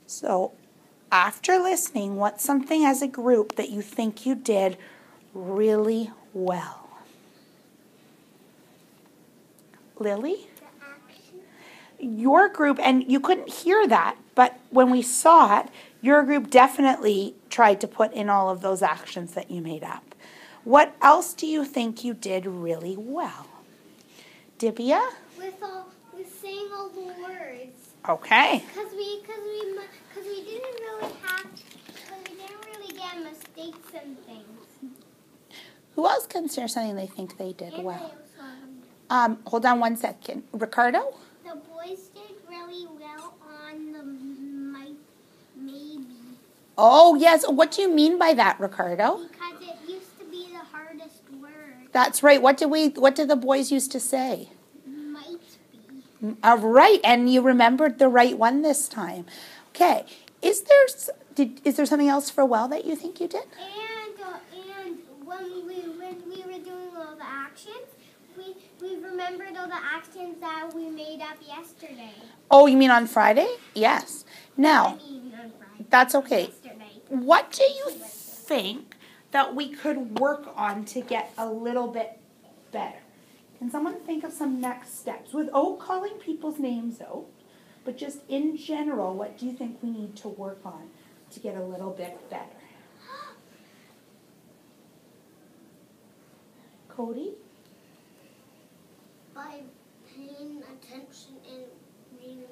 So after listening, what's something as a group that you think you did really well? Lily? Your group, and you couldn't hear that, but when we saw it, your group definitely tried to put in all of those actions that you made up. What else do you think you did really well? Divya? With saying all the words. Okay. Because we didn't really get mistakes and things. Who else can share something they think they did And well? I also Hold on one second. Ricardo? The boys did really well on the maybe. Oh, yes. What do you mean by that, Ricardo? Because it used to be the hardest word. That's right. What did the boys used to say? Might be. Right, and you remembered the right one this time. Okay. Is there something else for well that you think you did? And when we were doing all the actions, we remembered all the actions that we made up yesterday. Oh, you mean on Friday? Yes. Now, I mean on Friday. that's okay. Yesterday. What do you think that we could work on to get a little bit better? Can someone think of some next steps without calling people's names out, but just in general, what do you think we need to work on to get a little bit better? Cody? By paying attention and reading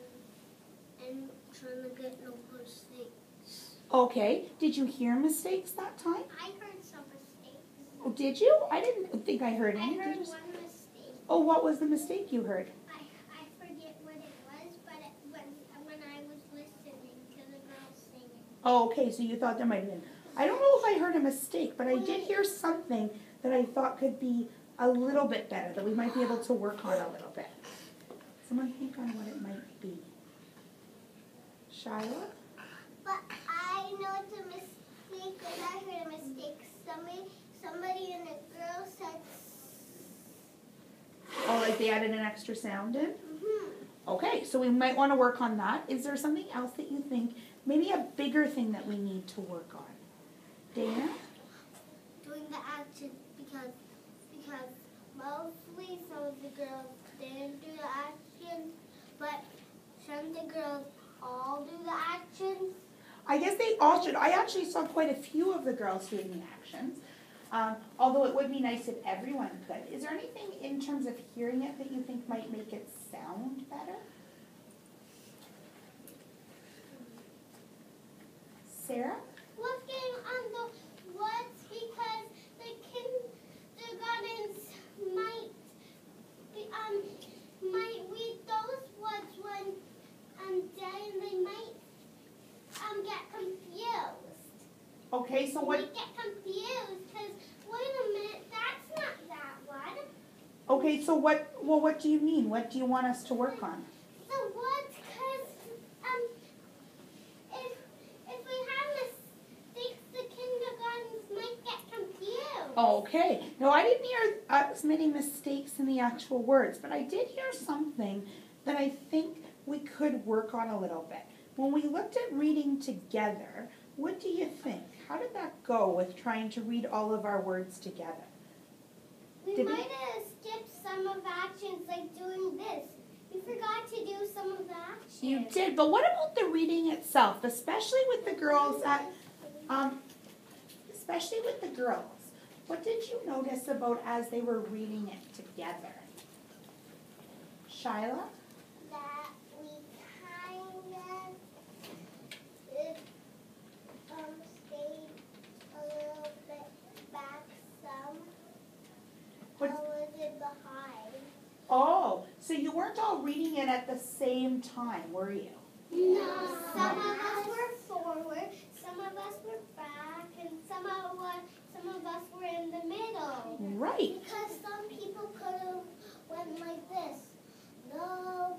and trying to get no mistakes. Okay. Did you hear mistakes that time? I heard some mistakes. Oh, did you? I didn't think I heard any. I heard Did you? one mistake. Oh, what was the mistake you heard? I forget what it was, but when I was listening to the girls singing. Oh, okay. So you thought there might have been. I don't know if I heard a mistake, but I did hear something that I thought could be a little bit better, that we might be able to work on a little bit. Someone think on what it might be. Shyla? But I know it's a mistake, because I heard a mistake. Somebody in the girl said. Oh, like they added an extra sound in? Mm-hmm. Okay, so we might want to work on that. Is there something else that you think, maybe a bigger thing that we need to work on? Dana? Doing the action because mostly some of the girls didn't do the action, but some of the girls all do the actions. I guess they all should. I actually saw quite a few of the girls doing the actions, although it would be nice if everyone could. Is there anything in terms of hearing it that you think might make it sound better? Sarah? Working on the words because the kindergartens might read those words one day and they might get confused. Okay, so what? They get confused because wait a minute, that's not that one. Okay, so what? Well, what do you mean? What do you want us to work on? The words, because if we have mistakes, the kindergartens might get confused. Okay. No, I didn't hear as many mistakes in the actual words, but I did hear something that I think we could work on a little bit. When we looked at reading together, what do you think? How did that go with trying to read all of our words together? We might have skipped some of actions like doing this. We forgot to do some of the actions. You did, but what about the reading itself, especially with the girls especially with the girls? What did you notice about as they were reading it together? Shyla? That we kind of stayed a little bit back some. What? I was in behind. Oh, so you weren't all reading it at the same time, were you? No. Some of us were forward, some of us were back, and some of us were in the middle. Right. Because some people could have went like this. No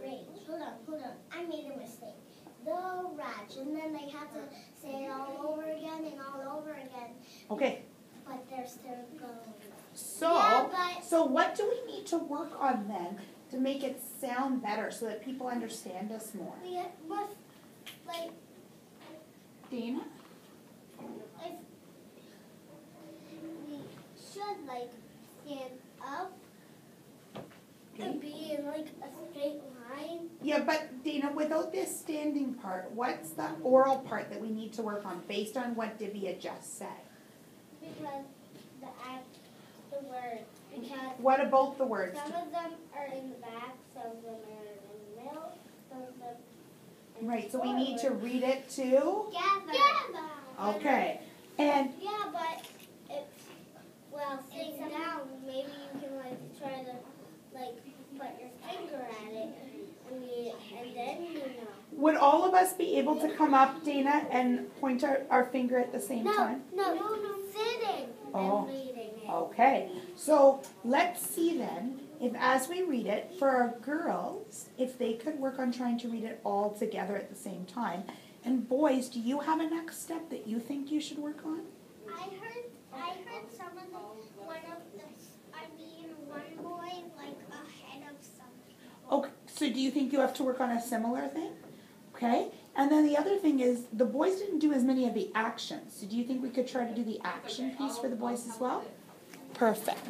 rage. Hold on. I made a mistake. No rage. And then they had to say it all over again and all over again. Okay. But they're still going. So what do we need to work on then to make it sound better so that people understand us more? We must Dana? If we should like stand up and be in like a straight line. Yeah, but Dana, without this standing part, what's the oral part that we need to work on based on what Divya just said? Because the words. Because What about the words? some of them are in the back, some of them are in the middle, some of them. Right, so we need to read it too? Together. Okay. And Yeah, but sitting down, maybe you can like try to like put your finger at it and then you know. would all of us be able to come up, Dana, and point our finger at the same time? No, sitting Oh. and reading it. Okay, so let's see then, if as we read it, for our girls, if they could work on trying to read it all together at the same time. And boys, do you have a next step that you think you should work on? I heard some of one boy like ahead of something. Okay, so do you think you have to work on a similar thing? Okay, and then the other thing is, the boys didn't do as many of the actions. So do you think we could try to do the action piece for the boys as well? Perfect.